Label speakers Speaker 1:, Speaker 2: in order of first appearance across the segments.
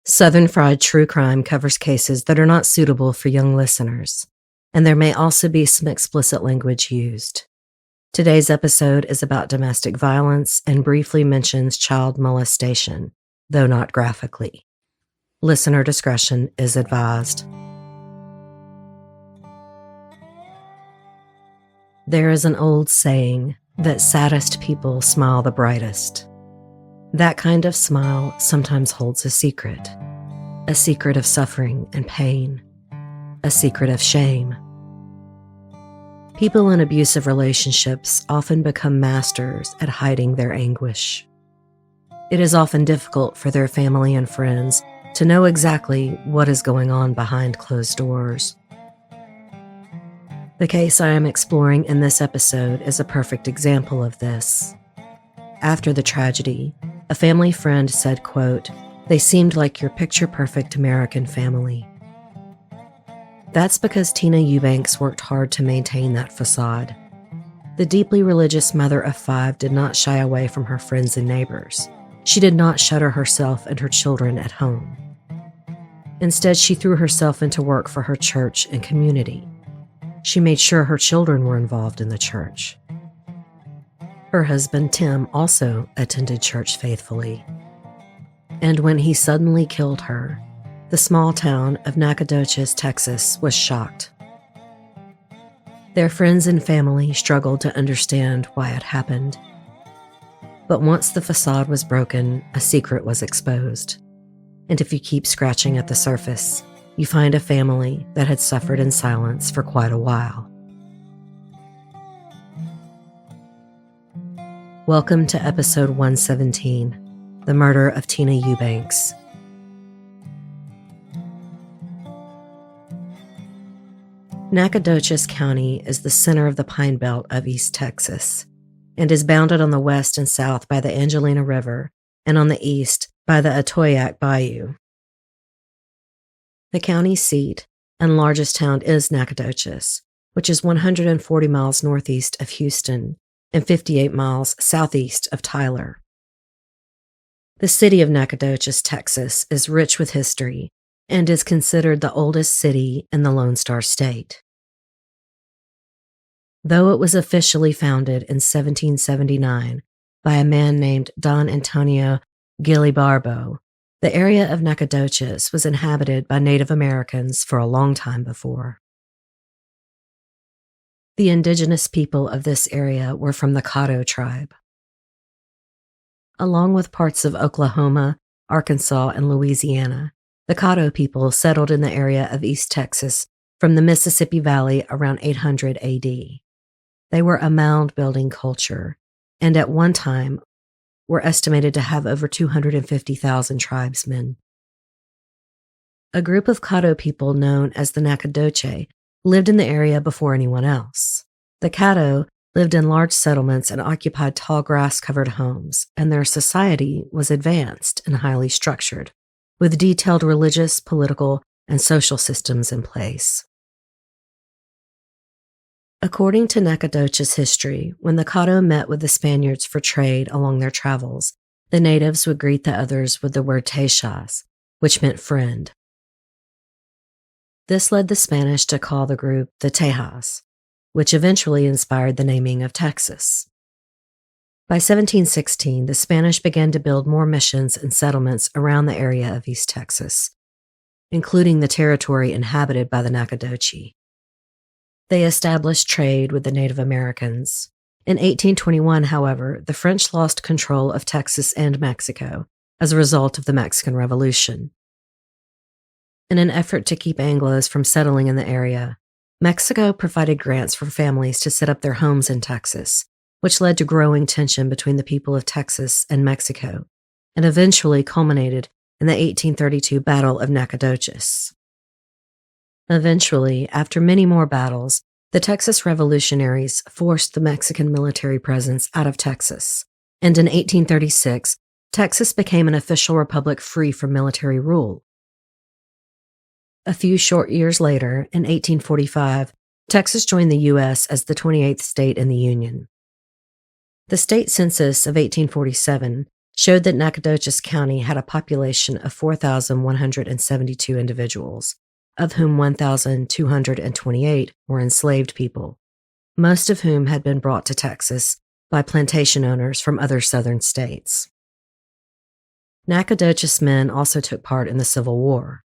Speaker 1: Southern Fried True Crime covers cases that are not suitable for young listeners, and there may also be some explicit language used. Today's episode is about domestic violence and briefly mentions child molestation, though not graphically. Listener discretion is advised. There is an old saying that saddest people smile the brightest. That kind of smile sometimes holds a secret of suffering and pain, a secret of shame. People in abusive relationships often become masters at hiding their anguish. It is often difficult for their family and friends to know exactly what is going on behind closed doors. The case I am exploring in this episode is a perfect example of this. After the tragedy, a family friend said, quote, "They seemed like your picture-perfect American family." That's because Tina Eubanks worked hard to maintain that facade. The deeply religious mother of 5 did not shy away from her friends and neighbors. She did not shutter herself and her children at home. Instead, she threw herself into work for her church and community. She made sure her children were involved in the church. Her husband, Tim, also attended church faithfully. And when he suddenly killed her, the small town of Nacogdoches, Texas, was shocked. Their friends and family struggled to understand why it happened. But once the facade was broken, a secret was exposed. And if you keep scratching at the surface, you find a family that had suffered in silence for quite a while. Welcome to episode 117, The Murder of Tina Eubanks. Nacogdoches County is the center of the Pine Belt of East Texas and is bounded on the west and south by the Angelina River and on the east by the Atoyac Bayou. The county seat and largest town is Nacogdoches, which is 140 miles northeast of Houston and 58 miles southeast of Tyler. The city of Nacogdoches, Texas, is rich with history and is considered the oldest city in the Lone Star State. Though it was officially founded in 1779 by a man named Don Antonio Gilibarbo, the area of Nacogdoches was inhabited by Native Americans for a long time before. The indigenous people of this area were from the Caddo tribe. Along with parts of Oklahoma, Arkansas, and Louisiana, the Caddo people settled in the area of East Texas from the Mississippi Valley around 800 AD. They were a mound-building culture, and at one time were estimated to have over 250,000 tribesmen. A group of Caddo people known as the Nacogdoches lived in the area before anyone else. The Caddo lived in large settlements and occupied tall grass-covered homes, and their society was advanced and highly structured, with detailed religious, political, and social systems in place. According to Nacogdoches history, when the Caddo met with the Spaniards for trade along their travels, the natives would greet the others with the word Techas, which meant friend. This led the Spanish to call the group the Tejas, which eventually inspired the naming of Texas. By 1716, the Spanish began to build more missions and settlements around the area of East Texas, including the territory inhabited by the Nacogdoches. They established trade with the Native Americans. In 1821, however, the French lost control of Texas and Mexico as a result of the Mexican Revolution. In an effort to keep Anglos from settling in the area, Mexico provided grants for families to set up their homes in Texas, which led to growing tension between the people of Texas and Mexico, and eventually culminated in the 1832 Battle of Nacogdoches. Eventually, after many more battles, the Texas revolutionaries forced the Mexican military presence out of Texas, and in 1836, Texas became an official republic free from military rule. A few short years later, in 1845, Texas joined the U.S. as the 28th state in the Union. The state census of 1847 showed that Nacogdoches County had a population of 4,172 individuals, of whom 1,228 were enslaved people, most of whom had been brought to Texas by plantation owners from other southern states. Nacogdoches men also took part in the Civil War.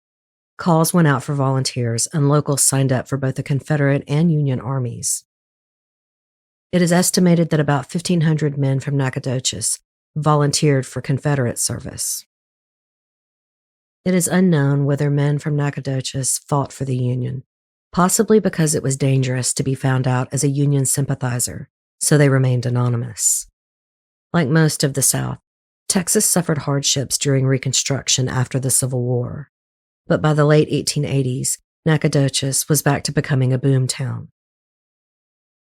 Speaker 1: Calls went out for volunteers, and locals signed up for both the Confederate and Union armies. It is estimated that about 1,500 men from Nacogdoches volunteered for Confederate service. It is unknown whether men from Nacogdoches fought for the Union, possibly because it was dangerous to be found out as a Union sympathizer, so they remained anonymous. Like most of the South, Texas suffered hardships during Reconstruction after the Civil War, but by the late 1880s, Nacogdoches was back to becoming a boom town.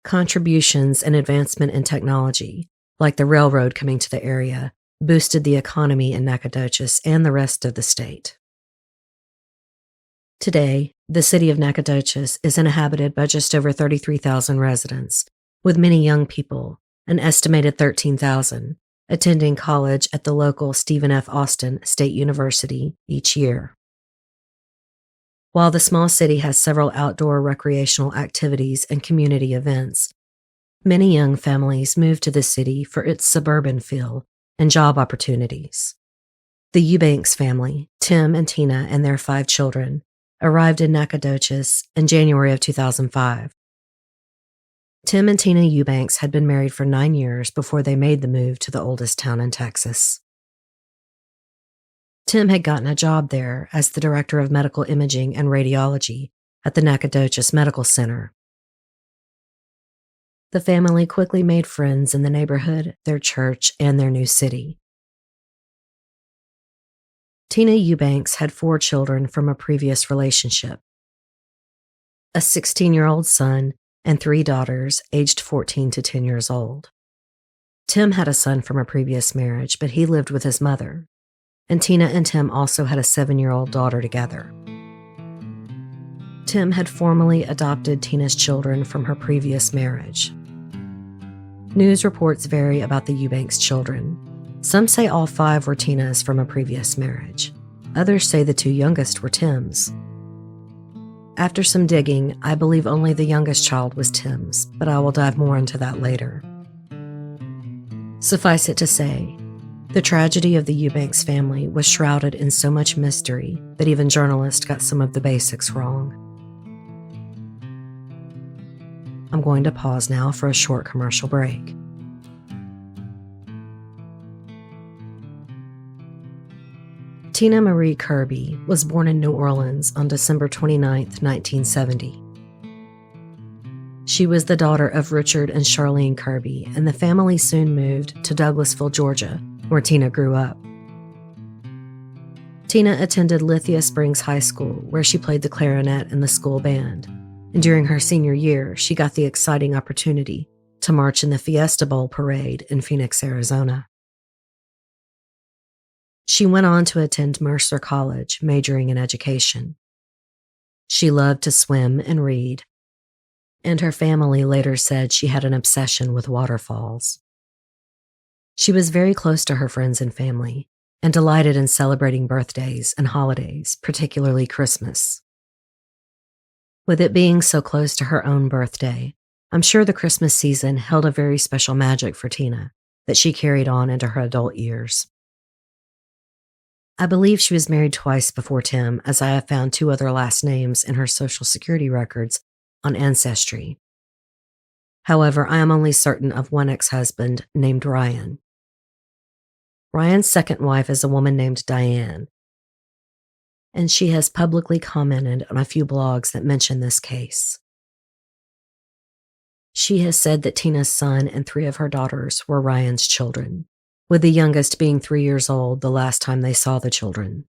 Speaker 1: Contributions and advancement in technology, like the railroad coming to the area, boosted the economy in Nacogdoches and the rest of the state. Today, the city of Nacogdoches is inhabited by just over 33,000 residents, with many young people, an estimated 13,000, attending college at the local Stephen F. Austin State University each year. While the small city has several outdoor recreational activities and community events, many young families move to the city for its suburban feel and job opportunities. The Eubanks family, Tim and Tina and their 5 children, arrived in Nacogdoches in January of 2005. Tim and Tina Eubanks had been married for 9 years before they made the move to the oldest town in Texas. Tim had gotten a job there as the director of medical imaging and radiology at the Nacogdoches Medical Center. The family quickly made friends in the neighborhood, their church, and their new city. Tina Eubanks had 4 children from a previous relationship: a 16-year-old son and 3 daughters aged 14 to 10 years old. Tim had a son from a previous marriage, but he lived with his mother, and Tina and Tim also had a 7-year-old daughter together. Tim had formally adopted Tina's children from her previous marriage. News reports vary about the Eubanks children. Some say all 5 were Tina's from a previous marriage. Others say the 2 youngest were Tim's. After some digging, I believe only the youngest child was Tim's, but I will dive more into that later. Suffice it to say, the tragedy of the Eubanks family was shrouded in so much mystery that even journalists got some of the basics wrong. I'm going to pause now for a short commercial break. Tina Marie Kirby was born in New Orleans on December 29, 1970. She was the daughter of Richard and Charlene Kirby, and the family soon moved to Douglasville, Georgia, where Tina grew up. Tina attended Lithia Springs High School, where she played the clarinet in the school band, and during her senior year, she got the exciting opportunity to march in the Fiesta Bowl parade in Phoenix, Arizona. She went on to attend Mercer College, majoring in education. She loved to swim and read, and her family later said she had an obsession with waterfalls. She was very close to her friends and family, and delighted in celebrating birthdays and holidays, particularly Christmas. With it being so close to her own birthday, I'm sure the Christmas season held a very special magic for Tina that she carried on into her adult years. I believe she was married twice before Tim, as I have found 2 other last names in her Social Security records on Ancestry. However, I am only certain of one ex-husband named Ryan. Ryan's second wife is a woman named Diane, and she has publicly commented on a few blogs that mention this case. She has said that Tina's son and 3 of her daughters were Ryan's children, with the youngest being 3 years old the last time they saw the children.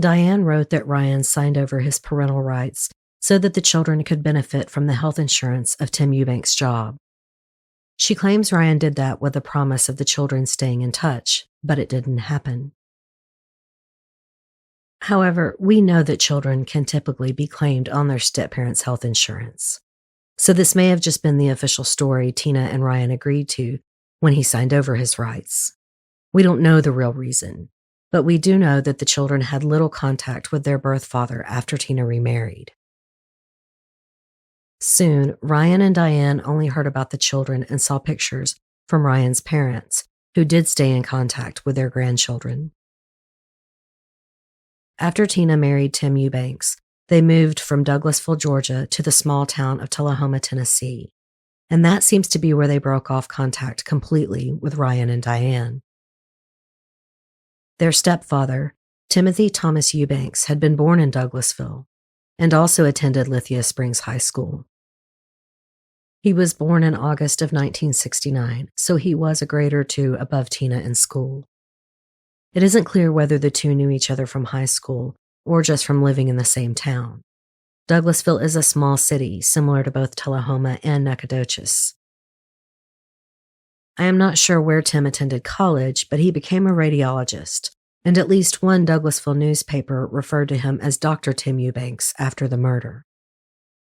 Speaker 1: Diane wrote that Ryan signed over his parental rights so that the children could benefit from the health insurance of Tim Eubanks' job. She claims Ryan did that with the promise of the children staying in touch, but it didn't happen. However, we know that children can typically be claimed on their step-parents' health insurance, so this may have just been the official story Tina and Ryan agreed to when he signed over his rights. We don't know the real reason, but we do know that the children had little contact with their birth father after Tina remarried. Soon, Ryan and Diane only heard about the children and saw pictures from Ryan's parents, who did stay in contact with their grandchildren. After Tina married Tim Eubanks, they moved from Douglasville, Georgia, to the small town of Tullahoma, Tennessee, and that seems to be where they broke off contact completely with Ryan and Diane. Their stepfather, Timothy Thomas Eubanks, had been born in Douglasville and also attended Lithia Springs High School. He was born in August of 1969, so he was a grade or two above Tina in school. It isn't clear whether the two knew each other from high school or just from living in the same town. Douglasville is a small city, similar to both Tullahoma and Nacogdoches. I am not sure where Tim attended college, but he became a radiologist, and at least one Douglasville newspaper referred to him as Dr. Tim Eubanks after the murder,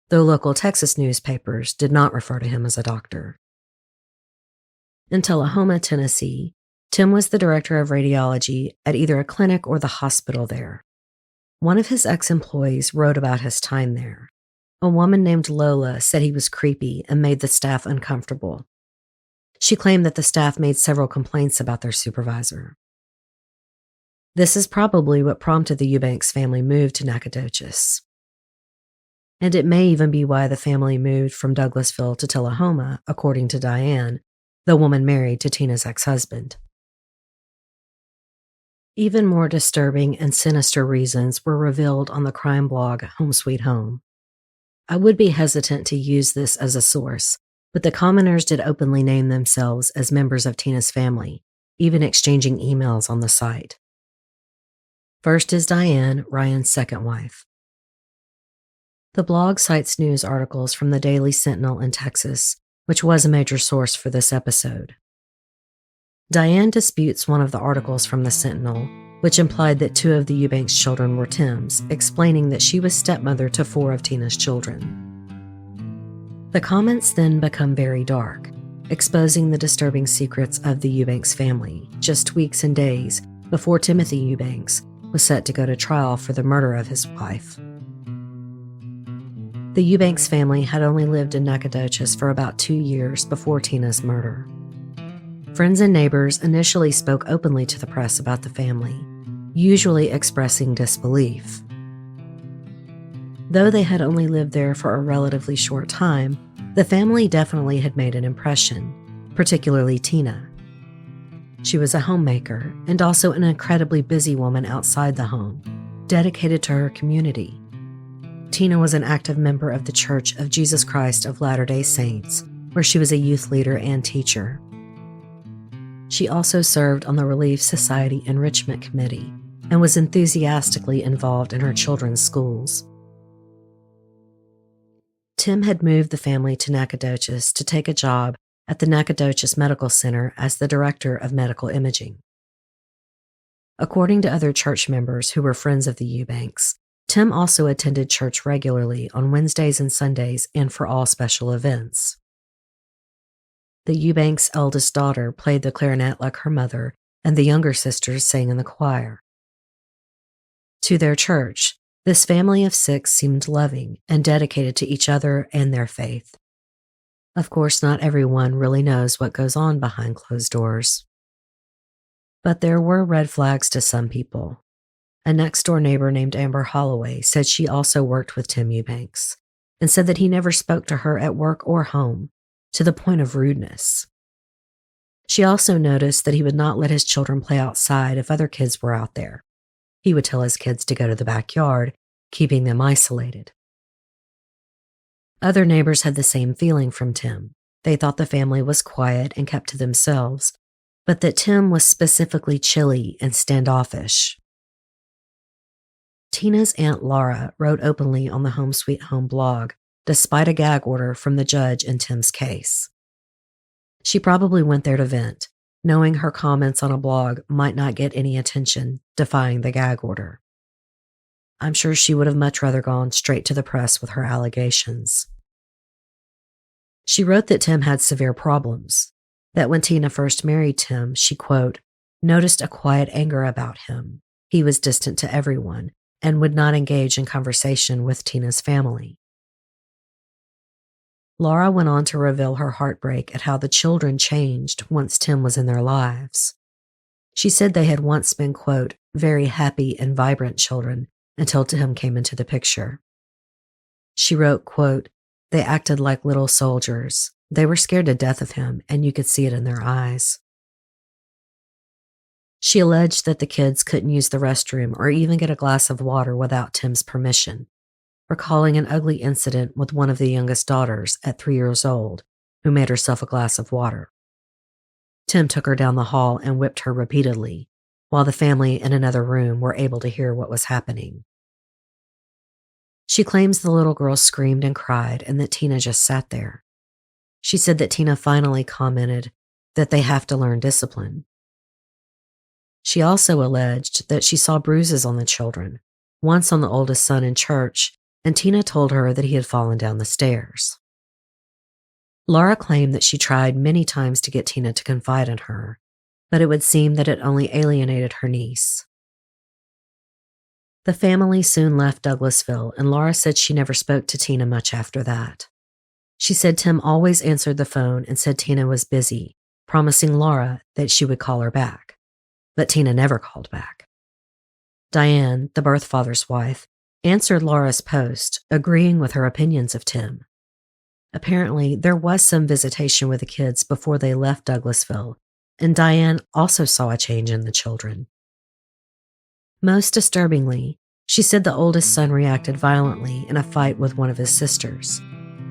Speaker 1: though local Texas newspapers did not refer to him as a doctor. In Tullahoma, Tennessee, Tim was the director of radiology at either a clinic or the hospital there. One of his ex-employees wrote about his time there. A woman named Lola said he was creepy and made the staff uncomfortable. She claimed that the staff made several complaints about their supervisor. This is probably what prompted the Eubanks family move to Nacogdoches. And it may even be why the family moved from Douglasville to Tullahoma, according to Diane, the woman married to Tina's ex-husband. Even more disturbing and sinister reasons were revealed on the crime blog Home Sweet Home. I would be hesitant to use this as a source, but the commenters did openly name themselves as members of Tina's family, even exchanging emails on the site. First is Diane, Ryan's second wife. The blog cites news articles from the Daily Sentinel in Texas, which was a major source for this episode. Diane disputes one of the articles from the Sentinel, which implied that 2 of the Eubanks children were Tim's, explaining that she was stepmother to 4 of Tina's children. The comments then become very dark, exposing the disturbing secrets of the Eubanks family, just weeks and days before Timothy Eubanks was set to go to trial for the murder of his wife. The Eubanks family had only lived in Nacogdoches for about 2 years before Tina's murder. Friends and neighbors initially spoke openly to the press about the family, usually expressing disbelief. Though they had only lived there for a relatively short time, the family definitely had made an impression, particularly Tina. She was a homemaker and also an incredibly busy woman outside the home, dedicated to her community. Tina was an active member of the Church of Jesus Christ of Latter-day Saints, where she was a youth leader and teacher. She also served on the Relief Society Enrichment Committee and was enthusiastically involved in her children's schools. Tim had moved the family to Nacogdoches to take a job at the Nacogdoches Medical Center as the director of medical imaging. According to other church members who were friends of the Eubanks, Tim also attended church regularly on Wednesdays and Sundays and for all special events. The Eubanks' eldest daughter played the clarinet like her mother, and the younger sisters sang in the choir. To their church, this family of 6 seemed loving and dedicated to each other and their faith. Of course, not everyone really knows what goes on behind closed doors. But there were red flags to some people. A next-door neighbor named Amber Holloway said she also worked with Tim Eubanks and said that he never spoke to her at work or home, to the point of rudeness. She also noticed that he would not let his children play outside if other kids were out there. He would tell his kids to go to the backyard, keeping them isolated. Other neighbors had the same feeling from Tim. They thought the family was quiet and kept to themselves, but that Tim was specifically chilly and standoffish. Tina's Aunt Laura wrote openly on the Home Sweet Home blog, despite a gag order from the judge in Tim's case. She probably went there to vent, knowing her comments on a blog might not get any attention, defying the gag order. I'm sure she would have much rather gone straight to the press with her allegations. She wrote that Tim had severe problems. that when Tina first married Tim, she, quote, noticed a quiet anger about him. He was distant to everyone and would not engage in conversation with Tina's family. Laura went on to reveal her heartbreak at how the children changed once Tim was in their lives. She said they had once been, quote, very happy and vibrant children until Tim came into the picture. She wrote, quote, they acted like little soldiers. They were scared to death of him, and you could see it in their eyes. She alleged that the kids couldn't use the restroom or even get a glass of water without Tim's permission, recalling an ugly incident with one of the youngest daughters at 3 years old, who made herself a glass of water. Tim took her down the hall and whipped her repeatedly, while the family in another room were able to hear what was happening. She claims the little girl screamed and cried and that Tina just sat there. She said that Tina finally commented that they have to learn discipline. She also alleged that she saw bruises on the children, once on the oldest son in church, and Tina told her that he had fallen down the stairs. Laura claimed that she tried many times to get Tina to confide in her, but it would seem that it only alienated her niece. The family soon left Douglasville, and Laura said she never spoke to Tina much after that. She said Tim always answered the phone and said Tina was busy, promising Laura that she would call her back. But Tina never called back. Diane, the birth father's wife, answered Laura's post, agreeing with her opinions of Tim. Apparently, there was some visitation with the kids before they left Douglasville, and Diane also saw a change in the children. Most disturbingly, she said the oldest son reacted violently in a fight with one of his sisters.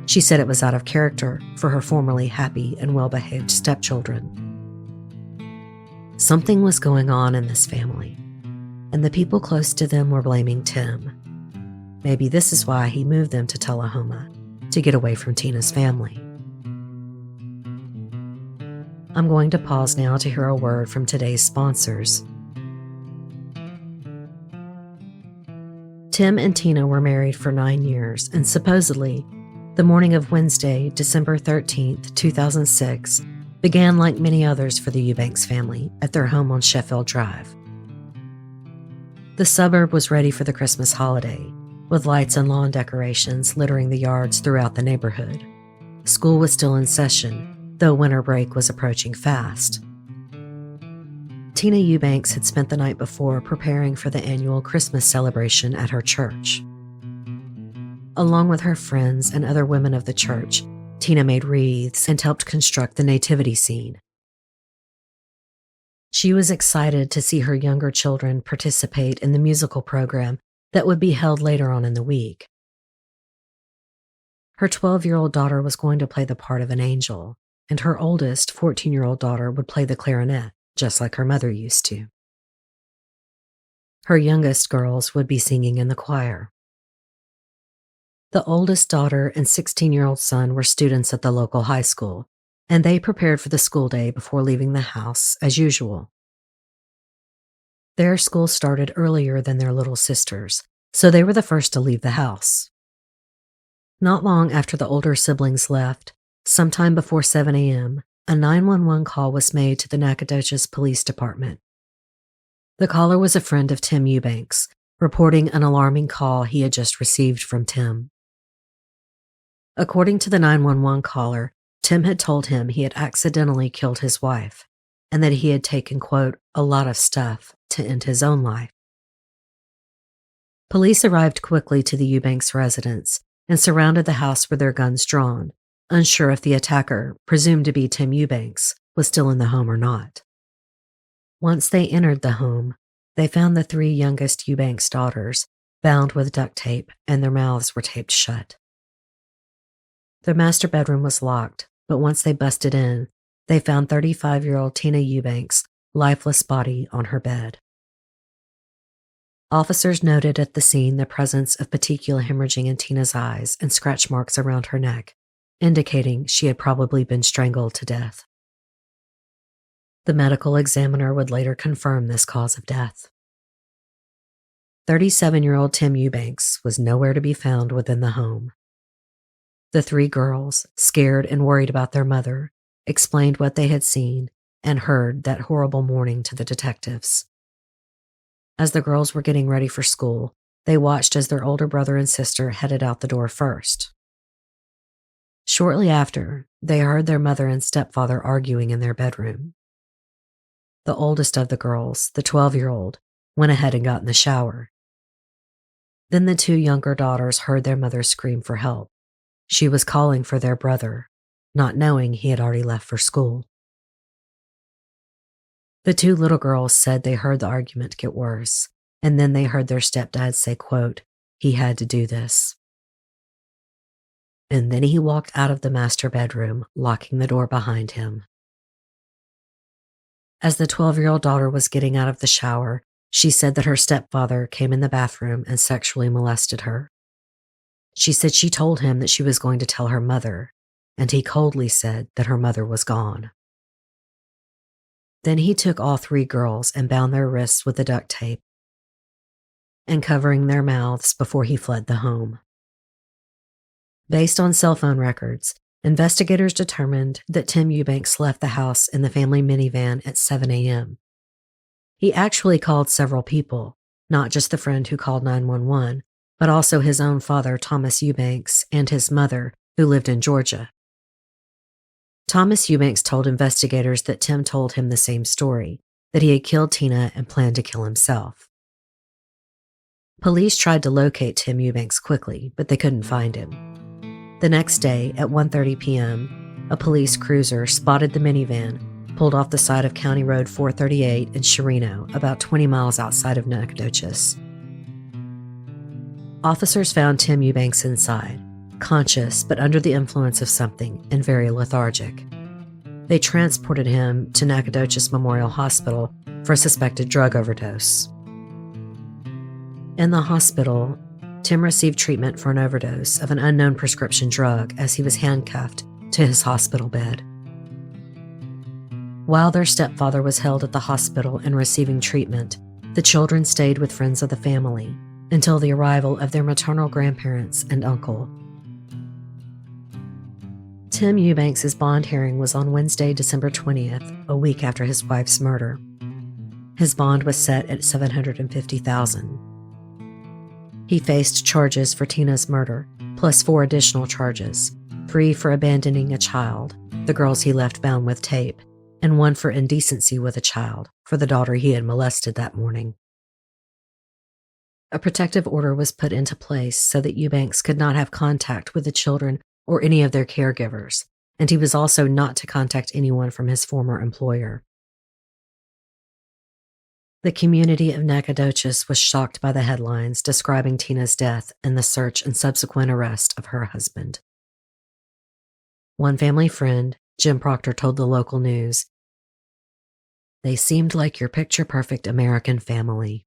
Speaker 1: She said it was out of character for her formerly happy and well-behaved stepchildren. Something was going on in this family, and the people close to them were blaming Tim. Maybe this is why he moved them to Tullahoma, to get away from Tina's family. I'm going to pause now to hear a word from today's sponsors. Tim and Tina were married for 9 years, and supposedly, the morning of Wednesday, December 13th, 2006, began like many others for the Eubanks family at their home on Sheffield Drive. The suburb was ready for the Christmas holiday, with lights and lawn decorations littering the yards throughout the neighborhood. School was still in session, though winter break was approaching fast. Tina Eubanks had spent the night before preparing for the annual Christmas celebration at her church. Along with her friends and other women of the church, Tina made wreaths and helped construct the nativity scene. She was excited to see her younger children participate in the musical program that would be held later on in the week. Her 12-year-old daughter was going to play the part of an angel, and her oldest 14-year-old daughter would play the clarinet, just like her mother used to. Her youngest girls would be singing in the choir. The oldest daughter and 16-year-old son were students at the local high school, and they prepared for the school day before leaving the house, as usual. Their school started earlier than their little sisters, so they were the first to leave the house. Not long after the older siblings left, sometime before 7 a.m., a 911 call was made to the Nacogdoches Police Department. The caller was a friend of Tim Eubanks, reporting an alarming call he had just received from Tim. According to the 911 caller, Tim had told him he had accidentally killed his wife, and that he had taken, quote, a lot of stuff to end his own life. Police arrived quickly to the Eubanks residence and surrounded the house with their guns drawn, unsure if the attacker, presumed to be Tim Eubanks, was still in the home or not. Once they entered the home, they found the 3 youngest Eubanks daughters bound with duct tape, and their mouths were taped shut. Their master bedroom was locked, but once they busted in, they found 35-year-old Tina Eubanks' lifeless body on her bed. Officers noted at the scene the presence of petechial hemorrhaging in Tina's eyes and scratch marks around her neck, indicating she had probably been strangled to death. The medical examiner would later confirm this cause of death. 37-year-old Tim Eubanks was nowhere to be found within the home. The 3 girls, scared and worried about their mother, explained what they had seen and heard that horrible morning to the detectives. As the girls were getting ready for school, they watched as their older brother and sister headed out the door first. Shortly after, they heard their mother and stepfather arguing in their bedroom. The oldest of the girls, the 12-year-old, went ahead and got in the shower. Then the two younger daughters heard their mother scream for help. She was calling for their brother, not knowing he had already left for school. The two little girls said they heard the argument get worse, and then they heard their stepdad say, quote, "He had to do this." And then he walked out of the master bedroom, locking the door behind him. As the 12-year-old daughter was getting out of the shower, she said that her stepfather came in the bathroom and sexually molested her. She said she told him that she was going to tell her mother, and he coldly said that her mother was gone. Then he took all three girls and bound their wrists with a duct tape and covering their mouths before he fled the home. Based on cell phone records, investigators determined that Tim Eubanks left the house in the family minivan at 7 a.m. He actually called several people, not just the friend who called 911, but also his own father, Thomas Eubanks, and his mother, who lived in Georgia. Thomas Eubanks told investigators that Tim told him the same story, that he had killed Tina and planned to kill himself. Police tried to locate Tim Eubanks quickly, but they couldn't find him. The next day, at 1:30 p.m., a police cruiser spotted the minivan, pulled off the side of County Road 438 in Chirino, about 20 miles outside of Nacogdoches. Officers found Tim Eubanks inside, conscious but under the influence of something and very lethargic. They transported him to Nacogdoches Memorial Hospital for a suspected drug overdose. In the hospital, Tim received treatment for an overdose of an unknown prescription drug as he was handcuffed to his hospital bed. While their stepfather was held at the hospital and receiving treatment, the children stayed with friends of the family until the arrival of their maternal grandparents and uncle. Tim Eubanks' bond hearing was on Wednesday, December 20th, a week after his wife's murder. His bond was set at $750,000. He faced charges for Tina's murder, plus 4 additional charges, 3 for abandoning a child, the girls he left bound with tape, and 1 for indecency with a child, for the daughter he had molested that morning. A protective order was put into place so that Eubanks could not have contact with the children or any of their caregivers, and he was also not to contact anyone from his former employer. The community of Nacogdoches was shocked by the headlines describing Tina's death and the search and subsequent arrest of her husband. One family friend, Jim Proctor, told the local news, "They seemed like your picture-perfect American family."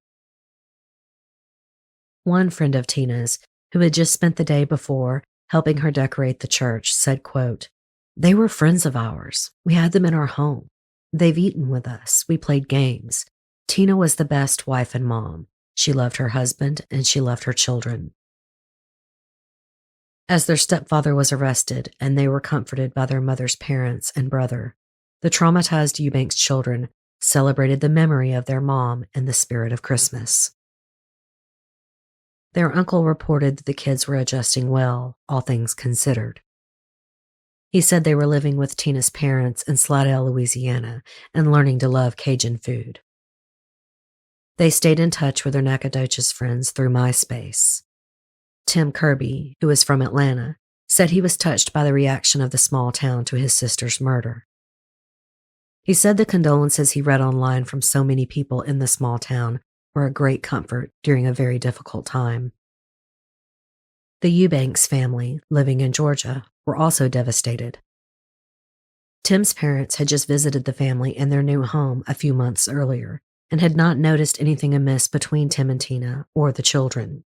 Speaker 1: One friend of Tina's, who had just spent the day before helping her decorate the church, said, quote, "They were friends of ours. We had them in our home. They've eaten with us. We played games. Tina was the best wife and mom. She loved her husband and she loved her children." As their stepfather was arrested and they were comforted by their mother's parents and brother, the traumatized Eubanks children celebrated the memory of their mom and the spirit of Christmas. Their uncle reported that the kids were adjusting well, all things considered. He said they were living with Tina's parents in Slidell, Louisiana, and learning to love Cajun food. They stayed in touch with their Nacogdoches friends through MySpace. Tim Kirby, who is from Atlanta, said he was touched by the reaction of the small town to his sister's murder. He said the condolences he read online from so many people in the small town were a great comfort during a very difficult time. The Eubanks family, living in Georgia, were also devastated. Tim's parents had just visited the family in their new home a few months earlier and had not noticed anything amiss between Tim and Tina or the children.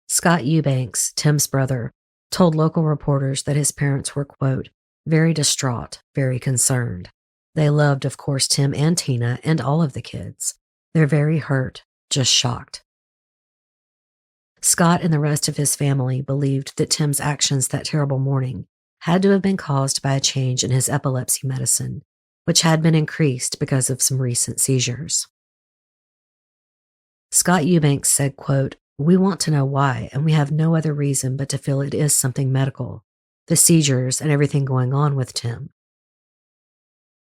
Speaker 1: Scott Eubanks, Tim's brother, told local reporters that his parents were, quote, "very distraught, very concerned. They loved, of course, Tim and Tina and all of the kids. They're very hurt, just shocked." Scott and the rest of his family believed that Tim's actions that terrible morning had to have been caused by a change in his epilepsy medicine, which had been increased because of some recent seizures. Scott Eubanks said, quote, "We want to know why, and we have no other reason but to feel it is something medical, the seizures and everything going on with Tim."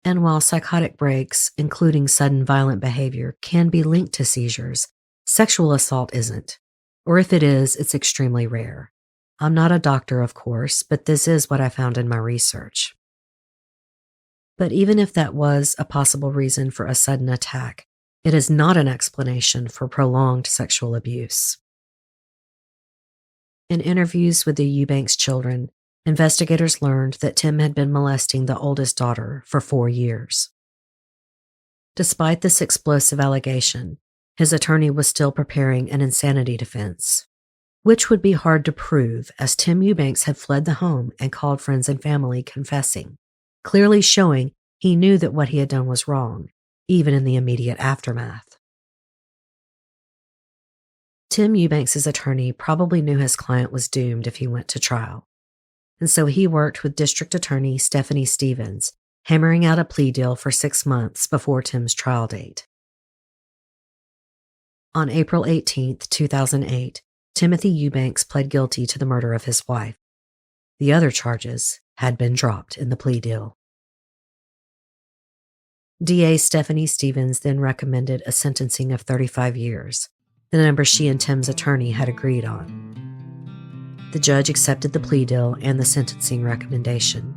Speaker 1: And while psychotic breaks, including sudden violent behavior, can be linked to seizures, sexual assault isn't. Or if it is, it's extremely rare. I'm not a doctor, of course, but this is what I found in my research. But even if that was a possible reason for a sudden attack, it is not an explanation for prolonged sexual abuse. In interviews with the Eubanks children, investigators learned that Tim had been molesting the oldest daughter for 4 years. Despite this explosive allegation, his attorney was still preparing an insanity defense, which would be hard to prove as Tim Eubanks had fled the home and called friends and family confessing, clearly showing he knew that what he had done was wrong, even in the immediate aftermath. Tim Eubanks' attorney probably knew his client was doomed if he went to trial, and so he worked with District Attorney Stephanie Stevens, hammering out a plea deal for 6 months before Tim's trial date. On April 18, 2008, Timothy Eubanks pled guilty to the murder of his wife. The other charges had been dropped in the plea deal. DA Stephanie Stevens then recommended a sentencing of 35 years, the number she and Tim's attorney had agreed on. The judge accepted the plea deal and the sentencing recommendation.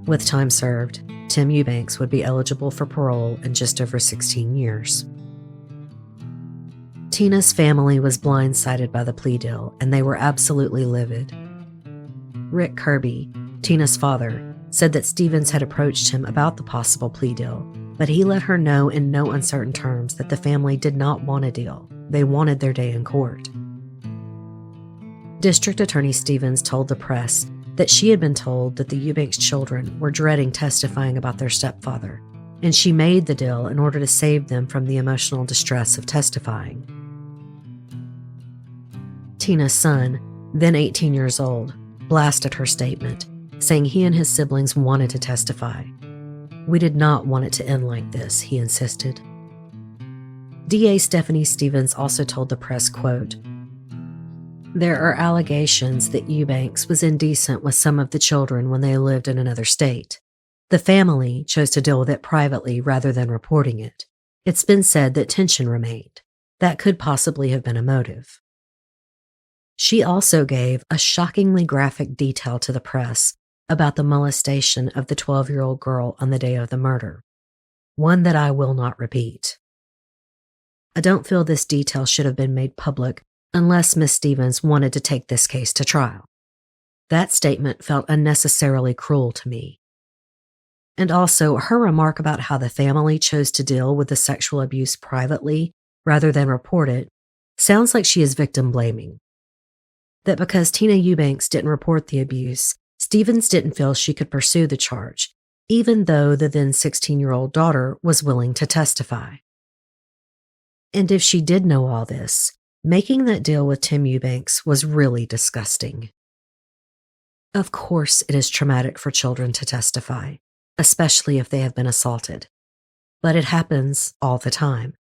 Speaker 1: With time served, Tim Eubanks would be eligible for parole in just over 16 years. Tina's family was blindsided by the plea deal, and they were absolutely livid. Rick Kirby, Tina's father, said that Stevens had approached him about the possible plea deal, but he let her know in no uncertain terms that the family did not want a deal. They wanted their day in court. District Attorney Stevens told the press that she had been told that the Eubanks children were dreading testifying about their stepfather, and she made the deal in order to save them from the emotional distress of testifying. Tina's son, then 18 years old, blasted her statement, saying he and his siblings wanted to testify. "We did not want it to end like this," he insisted. DA Stephanie Stevens also told the press, quote, "There are allegations that Eubanks was indecent with some of the children when they lived in another state. The family chose to deal with it privately rather than reporting it. It's been said that tension remained. That could possibly have been a motive." She also gave a shockingly graphic detail to the press about the molestation of the 12-year-old girl on the day of the murder, one that I will not repeat. I don't feel this detail should have been made public unless Miss Stevens wanted to take this case to trial. That statement felt unnecessarily cruel to me. And also, her remark about how the family chose to deal with the sexual abuse privately rather than report it sounds like she is victim blaming. That because Tina Eubanks didn't report the abuse, Stevens didn't feel she could pursue the charge, even though the then 16-year-old daughter was willing to testify. And if she did know all this, making that deal with Tim Eubanks was really disgusting. Of course, it is traumatic for children to testify, especially if they have been assaulted. But it happens all the time.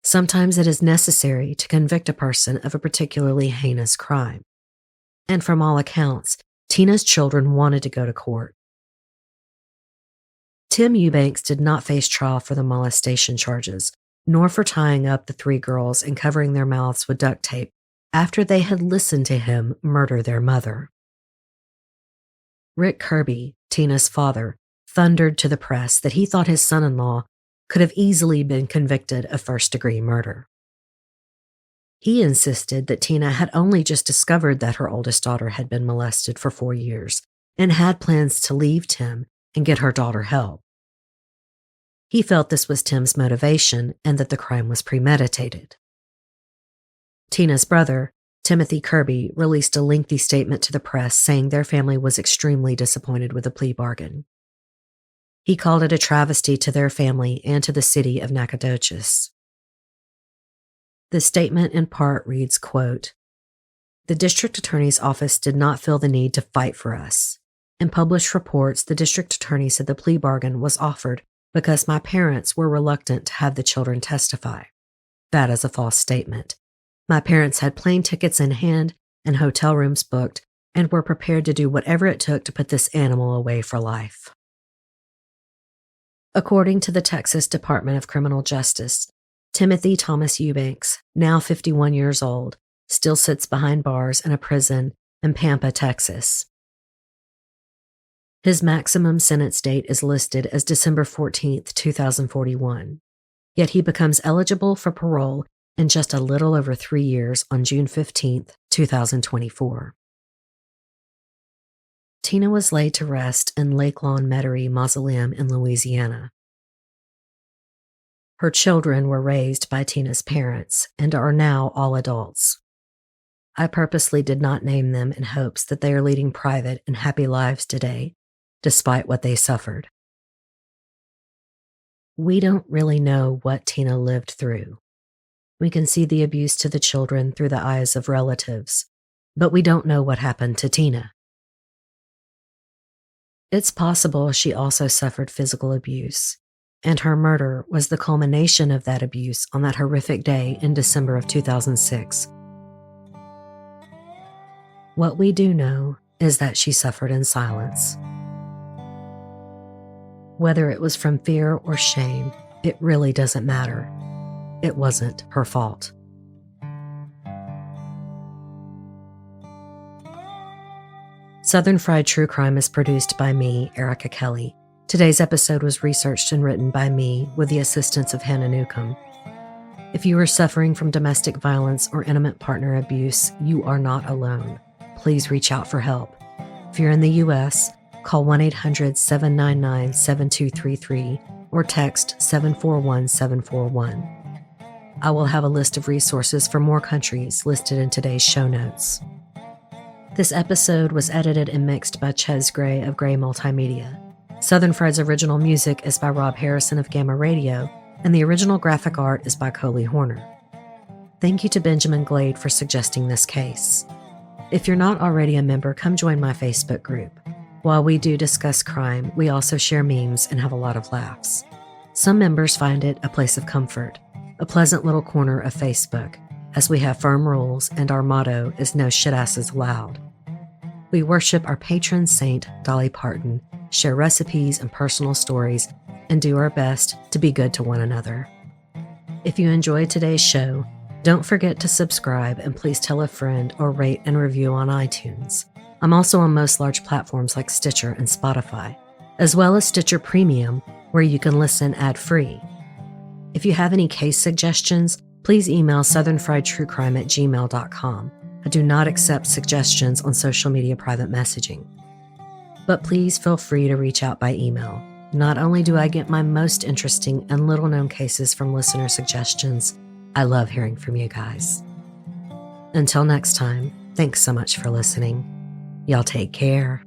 Speaker 1: Sometimes it is necessary to convict a person of a particularly heinous crime. And from all accounts, Tina's children wanted to go to court. Tim Eubanks did not face trial for the molestation charges, nor for tying up the 3 girls and covering their mouths with duct tape after they had listened to him murder their mother. Rick Kirby, Tina's father, thundered to the press that he thought his son-in-law could have easily been convicted of first-degree murder. He insisted that Tina had only just discovered that her oldest daughter had been molested for 4 years and had plans to leave Tim and get her daughter help. He felt this was Tim's motivation and that the crime was premeditated. Tina's brother, Timothy Kirby, released a lengthy statement to the press saying their family was extremely disappointed with the plea bargain. He called it a travesty to their family and to the city of Nacogdoches. The statement in part reads, quote, The district attorney's office did not feel the need to fight for us. In published reports, the district attorney said the plea bargain was offered because my parents were reluctant to have the children testify. That is a false statement. My parents had plane tickets in hand and hotel rooms booked and were prepared to do whatever it took to put this animal away for life. According to the Texas Department of Criminal Justice, Timothy Thomas Eubanks, now 51 years old, still sits behind bars in a prison in Pampa, Texas. His maximum sentence date is listed as December 14, 2041, yet he becomes eligible for parole in just a little over 3 years on June 15, 2024. Tina was laid to rest in Lake Lawn Metairie Mausoleum in Louisiana. Her children were raised by Tina's parents and are now all adults. I purposely did not name them in hopes that they are leading private and happy lives today, despite what they suffered. We don't really know what Tina lived through. We can see the abuse to the children through the eyes of relatives, but we don't know what happened to Tina. It's possible she also suffered physical abuse, and her murder was the culmination of that abuse on that horrific day in December of 2006. What we do know is that she suffered in silence. Whether it was from fear or shame, it really doesn't matter. It wasn't her fault. Southern Fried True Crime is produced by me, Erica Kelley. Today's episode was researched and written by me with the assistance of Hannah Newcomb. If you are suffering from domestic violence or intimate partner abuse, you are not alone. Please reach out for help. If you're in the U.S., call 1-800-799-7233 or text 741-741. I will have a list of resources for more countries listed in today's show notes. This episode was edited and mixed by Ches Gray of Gray Multimedia. Southern Fried's original music is by Rob Harrison of Gamma Radio, and the original graphic art is by Coley Horner. Thank you to Benjamin Glade for suggesting this case. If you're not already a member, come join my Facebook group. While we do discuss crime, we also share memes and have a lot of laughs. Some members find it a place of comfort, a pleasant little corner of Facebook, as we have firm rules and our motto is no shit-asses allowed. We worship our patron saint, Dolly Parton, share recipes and personal stories, and do our best to be good to one another. If you enjoyed today's show, don't forget to subscribe and please tell a friend or rate and review on iTunes. I'm also on most large platforms like Stitcher and Spotify, as well as Stitcher Premium, where you can listen ad-free. If you have any case suggestions, please email southernfriedtruecrime@gmail.com. I do not accept suggestions on social media private messaging. But please feel free to reach out by email. Not only do I get my most interesting and little-known cases from listener suggestions, I love hearing from you guys. Until next time, thanks so much for listening. Y'all take care.